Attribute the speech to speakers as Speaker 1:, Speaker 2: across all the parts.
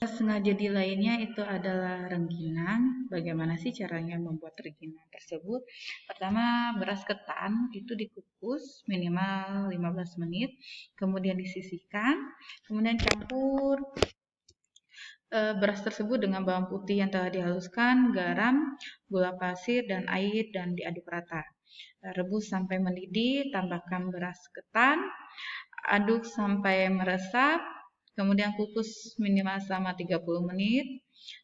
Speaker 1: Setengah jadi lainnya itu adalah rengginang. Bagaimana sih caranya membuat rengginang tersebut? Pertama, beras ketan itu dikukus minimal 15 menit, kemudian disisihkan, kemudian campur beras tersebut dengan bawang putih yang telah dihaluskan, garam, gula pasir, dan air, dan diaduk rata. Rebus sampai mendidih, tambahkan beras ketan, aduk sampai meresap, kemudian kukus minimal selama 30 menit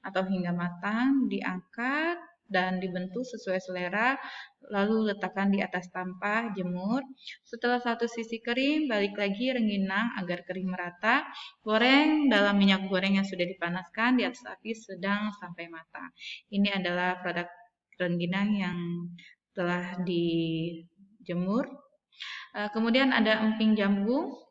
Speaker 1: atau hingga matang, diangkat dan dibentuk sesuai selera, lalu letakkan di atas tampah, jemur. Setelah satu sisi kering, balik lagi rengginang agar kering merata. Goreng dalam minyak goreng yang sudah dipanaskan di atas api sedang sampai matang. Ini adalah produk rengginang yang telah dijemur. Kemudian ada emping jagung.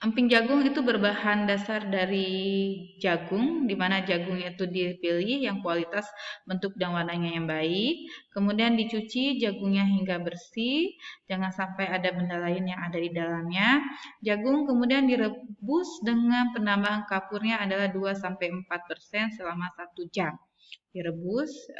Speaker 1: Emping jagung itu berbahan dasar dari jagung, di mana jagungnya itu dipilih yang kualitas bentuk dan warnanya yang baik. Kemudian dicuci jagungnya hingga bersih, jangan sampai ada benda lain yang ada di dalamnya. Jagung kemudian direbus dengan penambahan kapurnya adalah 2-4% selama 1 jam. Direbus,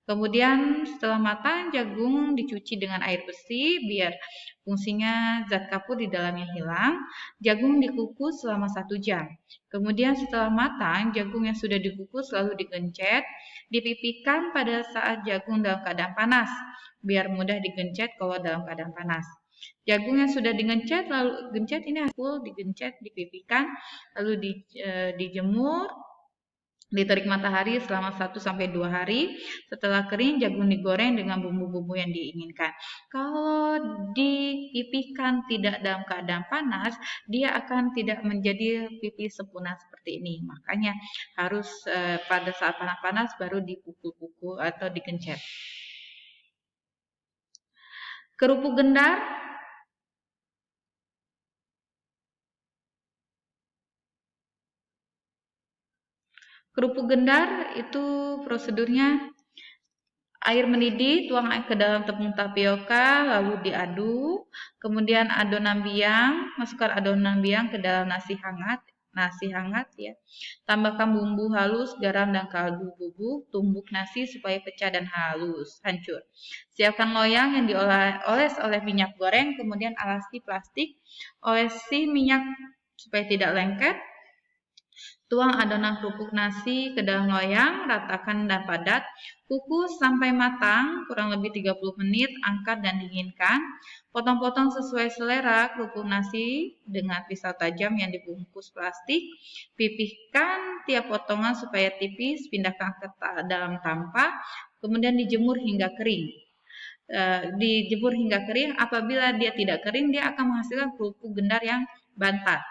Speaker 1: kemudian setelah matang jagung dicuci dengan air bersih biar fungsinya zat kapur di dalamnya hilang. Jagung dikukus selama 1 jam. Kemudian setelah matang jagung yang sudah dikukus lalu digencet, dipipihkan pada saat jagung dalam keadaan panas biar mudah digencet kalau dalam keadaan panas. Jagung yang sudah digencet lalu gencet ini full digencet, dipipihkan lalu dijemur, diterik matahari selama 1-2 hari. Setelah kering, jagung digoreng dengan bumbu-bumbu yang diinginkan. Kalau dipipihkan tidak dalam keadaan panas, dia akan tidak menjadi pipih sempurna seperti ini. Makanya harus pada saat panas-panas baru dipukul-pukul atau digencet. Kerupuk gendar. Kerupuk gendar itu prosedurnya air mendidih, tuang ke dalam tepung tapioka, lalu diaduk. Kemudian masukkan adonan biang ke dalam nasi hangat ya. Tambahkan bumbu halus, garam dan kaldu bubuk, tumbuk nasi supaya pecah dan hancur. Siapkan loyang yang dioles oleh minyak goreng, kemudian alasi plastik, olesi minyak supaya tidak lengket. Tuang adonan kerupuk nasi ke dalam loyang, ratakan dan padat. Kukus sampai matang, kurang lebih 30 menit, angkat dan dinginkan. Potong-potong sesuai selera kerupuk nasi dengan pisau tajam yang dibungkus plastik. Pipihkan tiap potongan supaya tipis, pindahkan ke dalam tampah, kemudian dijemur hingga kering. Dijemur hingga kering, apabila dia tidak kering, dia akan menghasilkan kerupuk gendar yang bantat.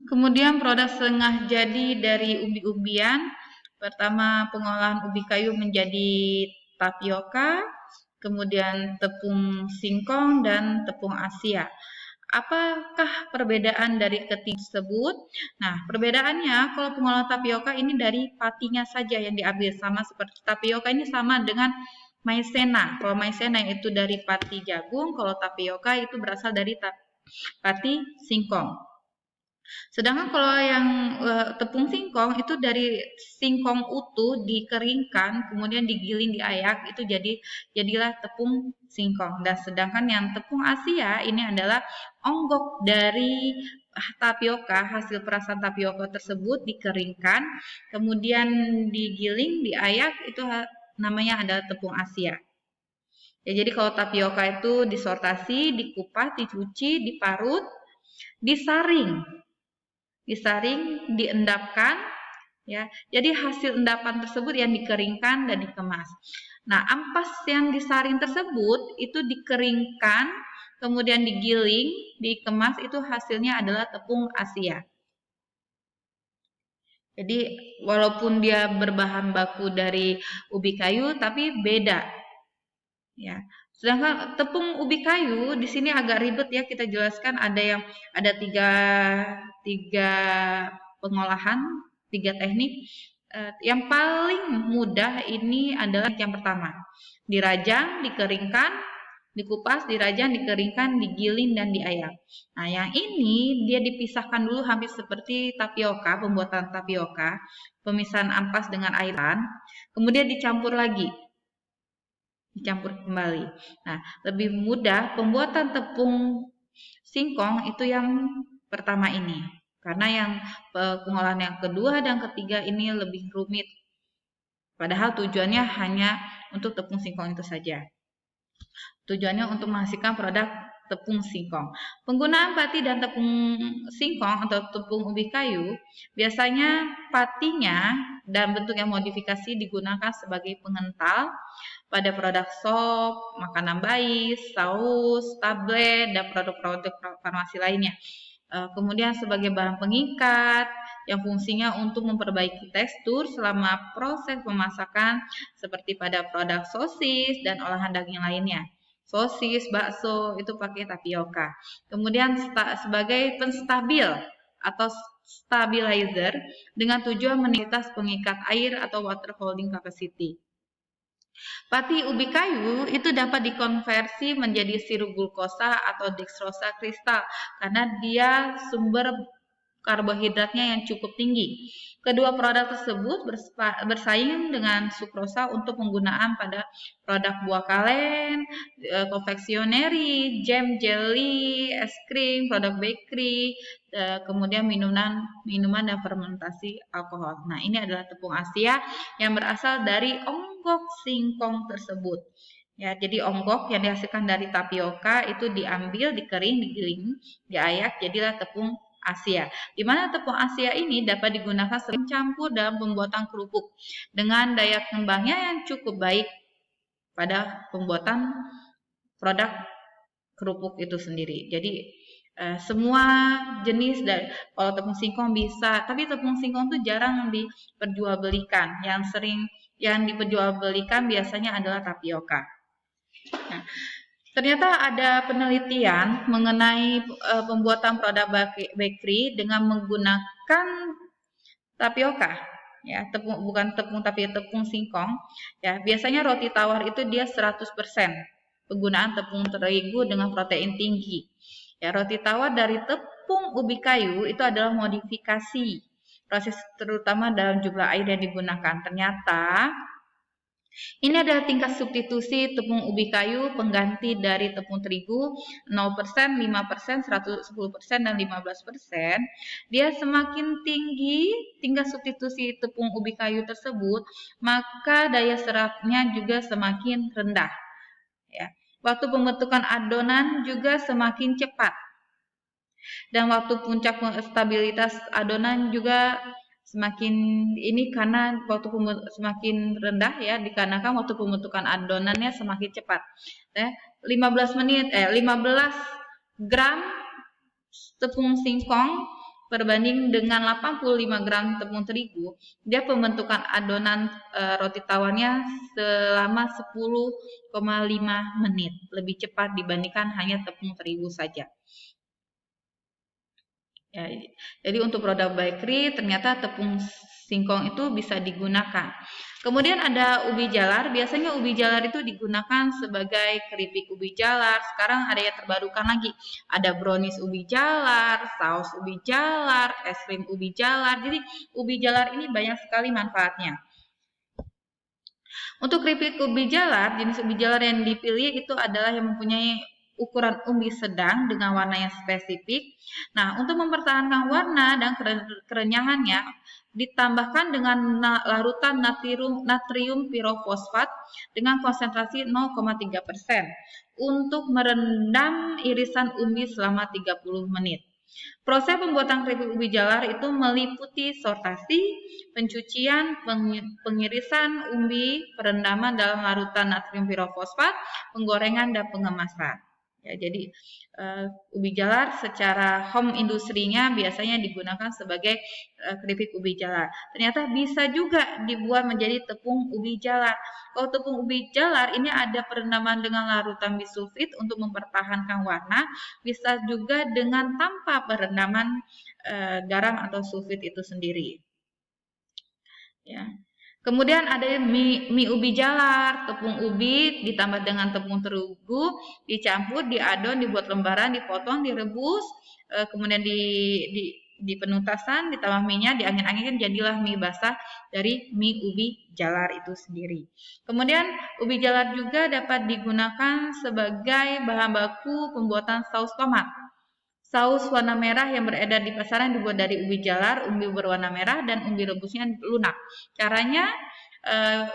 Speaker 1: Kemudian produk setengah jadi dari umbi-umbian. Pertama, pengolahan ubi kayu menjadi tapioka, kemudian tepung singkong dan tepung Asia. Apakah perbedaan dari ketiga tersebut? Nah, perbedaannya kalau pengolahan tapioka ini dari patinya saja yang diambil, sama seperti tapioka ini sama dengan maizena. Kalau maizena itu dari pati jagung, kalau tapioka itu berasal dari pati singkong. Sedangkan kalau yang tepung singkong itu dari singkong utuh dikeringkan, kemudian digiling, diayak, itu jadilah tepung singkong. Dan sedangkan yang tepung Asia ini adalah onggok dari tapioka, hasil perasan tapioka tersebut dikeringkan, kemudian digiling, diayak, itu namanya adalah tepung Asia. Ya, jadi kalau tapioka itu disortasi, dikupas, dicuci, diparut, disaring, diendapkan, ya. Jadi hasil endapan tersebut yang dikeringkan dan dikemas. Nah, ampas yang disaring tersebut itu dikeringkan, kemudian digiling, dikemas, itu hasilnya adalah tepung Asia. Jadi walaupun dia berbahan baku dari ubi kayu, tapi beda, ya. Sedangkan tepung ubi kayu di sini agak ribet ya, kita jelaskan ada tiga pengolahan, 3 teknik. Yang paling mudah ini adalah yang pertama, dirajang, dikeringkan, dikupas, dirajang, dikeringkan, digiling, dan diayak. Nah, yang ini dia dipisahkan dulu hampir seperti tapioka, pembuatan tapioka, pemisahan ampas dengan airan, kemudian dicampur lagi, dicampur kembali. Nah, lebih mudah pembuatan tepung singkong itu yang pertama ini, karena yang pengolahan yang kedua dan ketiga ini lebih rumit. Padahal tujuannya hanya untuk tepung singkong itu saja. Tujuannya untuk menghasilkan produk tepung singkong. Penggunaan pati dan tepung singkong atau tepung ubi kayu, biasanya patinya dan bentuk yang modifikasi digunakan sebagai pengental pada produk sop, makanan bayi, saus, tablet, dan produk-produk farmasi lainnya. Kemudian sebagai bahan pengikat yang fungsinya untuk memperbaiki tekstur selama proses pemasakan seperti pada produk sosis dan olahan daging lainnya. Sosis, bakso itu pakai tapioka. Kemudian sebagai penstabil atau stabilizer dengan tujuan meningkatkan pengikat air atau water holding capacity. Pati ubi kayu itu dapat dikonversi menjadi sirup glukosa atau dextrosa kristal karena dia sumber karbohidratnya yang cukup tinggi. Kedua produk tersebut bersaing dengan sukrosa untuk penggunaan pada produk buah kalen, konfeksioneri, jam, jelly, es krim, produk bakery, kemudian minuman dan fermentasi alkohol. Nah, ini adalah tepung Asia yang berasal dari onggok singkong tersebut. Ya, jadi onggok yang dihasilkan dari tapioka itu diambil, dikering, digiling, diayak, jadilah tepung Asia. Di mana tepung Asia ini dapat digunakan sebagai campur dalam pembuatan kerupuk dengan daya kembangnya yang cukup baik pada pembuatan produk kerupuk itu sendiri. Jadi semua jenis dari kalau tepung singkong bisa, tapi tepung singkong itu jarang diperjualbelikan. Yang diperjualbelikan biasanya adalah tapioka. Nah, ternyata ada penelitian mengenai pembuatan produk bakery dengan menggunakan tapioka, ya, bukan tepung tapi tepung singkong. Ya, biasanya roti tawar itu dia 100% penggunaan tepung terigu dengan protein tinggi. Ya, roti tawar dari tepung ubi kayu itu adalah modifikasi proses terutama dalam jumlah air yang digunakan. Ternyata ini adalah tingkat substitusi tepung ubi kayu pengganti dari tepung terigu 0%, 5%, 110%, dan 15%. Dia semakin tinggi tingkat substitusi tepung ubi kayu tersebut, maka daya serapnya juga semakin rendah. Ya. Waktu pembentukan adonan juga semakin cepat. Dan waktu puncak stabilitas adonan juga semakin ini karena waktu semakin rendah ya, dikarenakan waktu pembentukan adonannya semakin cepat. 15 gram tepung singkong berbanding dengan 85 gram tepung terigu, dia pembentukan adonan roti tawarnya selama 10,5 menit, lebih cepat dibandingkan hanya tepung terigu saja. Ya, jadi untuk produk bakery ternyata tepung singkong itu bisa digunakan. Kemudian ada ubi jalar. Biasanya ubi jalar itu digunakan sebagai keripik ubi jalar. Sekarang ada yang terbarukan lagi. Ada brownies ubi jalar, saus ubi jalar, es krim ubi jalar. Jadi ubi jalar ini banyak sekali manfaatnya. Untuk keripik ubi jalar, jenis ubi jalar yang dipilih itu adalah yang mempunyai ukuran umbi sedang dengan warna yang spesifik. Nah, untuk mempertahankan warna dan kerenyahannya, ditambahkan dengan larutan natrium pirofosfat dengan konsentrasi 0,3% untuk merendam irisan umbi selama 30 menit. Proses pembuatan keripik ubi jalar itu meliputi sortasi, pencucian, pengirisan umbi, perendaman dalam larutan natrium pirofosfat, penggorengan, dan pengemasan. Ya, jadi ubi jalar secara home industrinya biasanya digunakan sebagai keripik ubi jalar. Ternyata bisa juga dibuat menjadi tepung ubi jalar. Kalau tepung ubi jalar ini ada perendaman dengan larutan bisulfit untuk mempertahankan warna, bisa juga dengan tanpa perendaman garam atau sulfit itu sendiri. Ya. Kemudian ada mie ubi jalar, tepung ubi ditambah dengan tepung terigu, dicampur, diadon, dibuat lembaran, dipotong, direbus, kemudian di penutasan ditambah minyak, diangin-anginkan, jadilah mie basah dari mie ubi jalar itu sendiri. Kemudian ubi jalar juga dapat digunakan sebagai bahan baku pembuatan saus tomat. Saus warna merah yang beredar di pasaran dibuat dari ubi jalar, umbi berwarna merah, dan umbi rebusnya lunak. Caranya,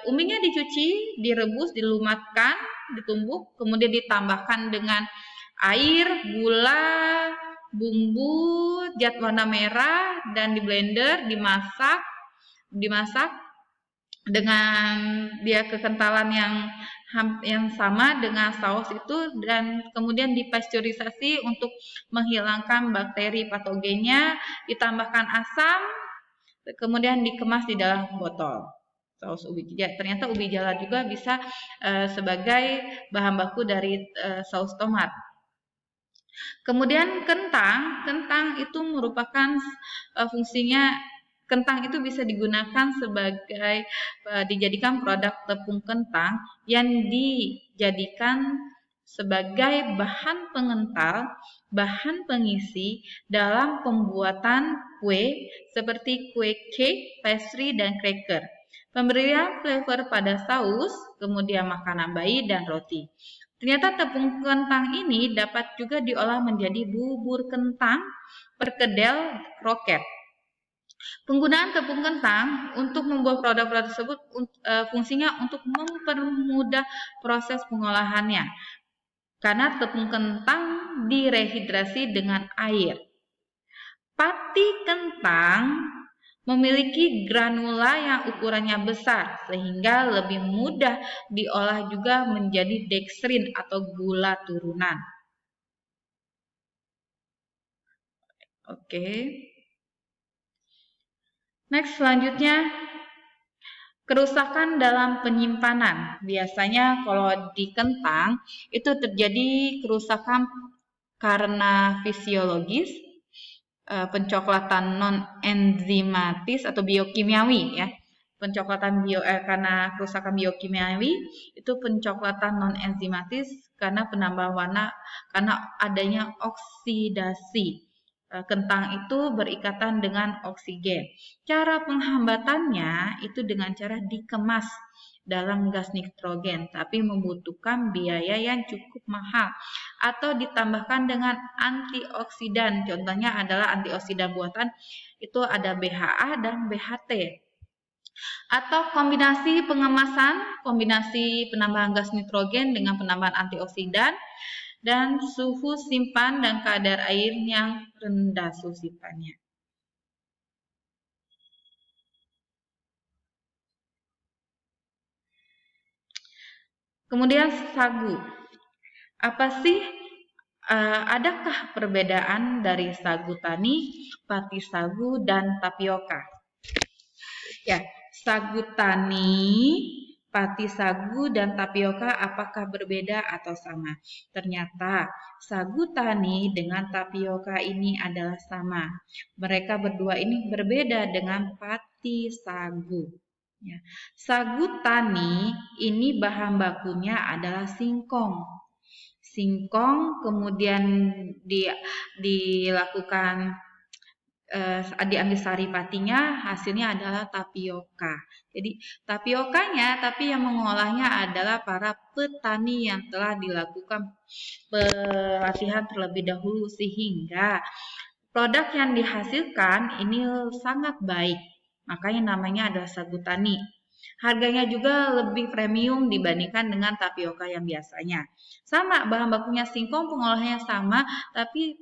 Speaker 1: umbinya dicuci, direbus, dilumatkan, ditumbuk, kemudian ditambahkan dengan air, gula, bumbu, zat warna merah, dan di blender, dimasak dengan dia kekentalan yang sama dengan saus itu, dan kemudian dipasteurisasi untuk menghilangkan bakteri patogennya, ditambahkan asam, kemudian dikemas di dalam botol. Saus ubi jalar, ternyata ubi jalar juga bisa sebagai bahan baku dari saus tomat. Kemudian kentang itu merupakan fungsinya. Kentang itu bisa digunakan sebagai dijadikan produk tepung kentang yang dijadikan sebagai bahan pengental, bahan pengisi dalam pembuatan kue seperti kue cake, pastry, dan cracker. Pemberian flavor pada saus, kemudian makanan bayi dan roti. Ternyata tepung kentang ini dapat juga diolah menjadi bubur kentang, perkedel, kroket. Penggunaan tepung kentang untuk membuat produk-produk tersebut fungsinya untuk mempermudah proses pengolahannya. Karena tepung kentang direhidrasi dengan air. Pati kentang memiliki granula yang ukurannya besar sehingga lebih mudah diolah juga menjadi dekstrin atau gula turunan. Oke. Next, selanjutnya kerusakan dalam penyimpanan. Biasanya kalau di kentang itu terjadi kerusakan karena fisiologis, pencoklatan non-enzimatis atau biokimiawi ya. Pencoklatan karena kerusakan biokimiawi itu pencoklatan non-enzimatis karena penambahan warna karena adanya oksidasi. Kentang itu berikatan dengan oksigen. Cara penghambatannya itu dengan cara dikemas dalam gas nitrogen, tapi membutuhkan biaya yang cukup mahal atau ditambahkan dengan antioksidan. Contohnya adalah antioksidan buatan itu ada BHA dan BHT. Atau kombinasi pengemasan, kombinasi penambahan gas nitrogen dengan penambahan antioksidan, dan suhu simpan dan kadar air yang rendah suhu simpannya. Kemudian sagu. Apa sih? Adakah perbedaan dari sagu tani, pati sagu, dan tapioka? Ya, sagu tani, pati sagu, dan tapioka apakah berbeda atau sama? Ternyata sagu tani dengan tapioka ini adalah sama. Mereka berdua ini berbeda dengan pati sagu. Ya. Sagu tani ini bahan bakunya adalah singkong. Singkong kemudian dilakukan diambil sari patinya, hasilnya adalah tapioka. Jadi tapiokanya, tapi yang mengolahnya adalah para petani yang telah dilakukan pelatihan terlebih dahulu sehingga produk yang dihasilkan ini sangat baik. Makanya namanya adalah sagu tani. Harganya juga lebih premium dibandingkan dengan tapioka yang biasanya. Sama, bahan bakunya singkong, pengolahannya sama, tapi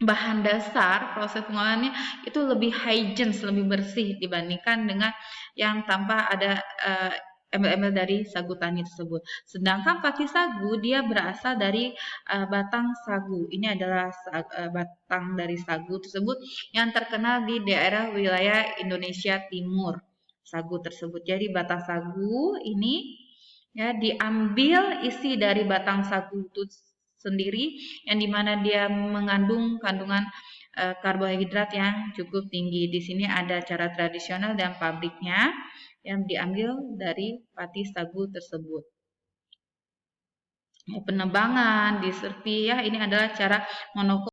Speaker 1: bahan dasar proses pengolahannya itu lebih hygiene, lebih bersih dibandingkan dengan yang tanpa ada embel-embel dari sagu tani tersebut. Sedangkan pati sagu dia berasal dari batang sagu. Ini adalah batang dari sagu tersebut yang terkenal di daerah wilayah Indonesia Timur. Sagu tersebut. Jadi batang sagu ini ya diambil isi dari batang sagu itu sendiri yang dimana dia mengandung kandungan karbohidrat yang cukup tinggi. Di sini ada cara tradisional dan pabriknya. yang diambil dari pati sagu tersebut. Penebangan, diserpi ya, ini adalah cara monoko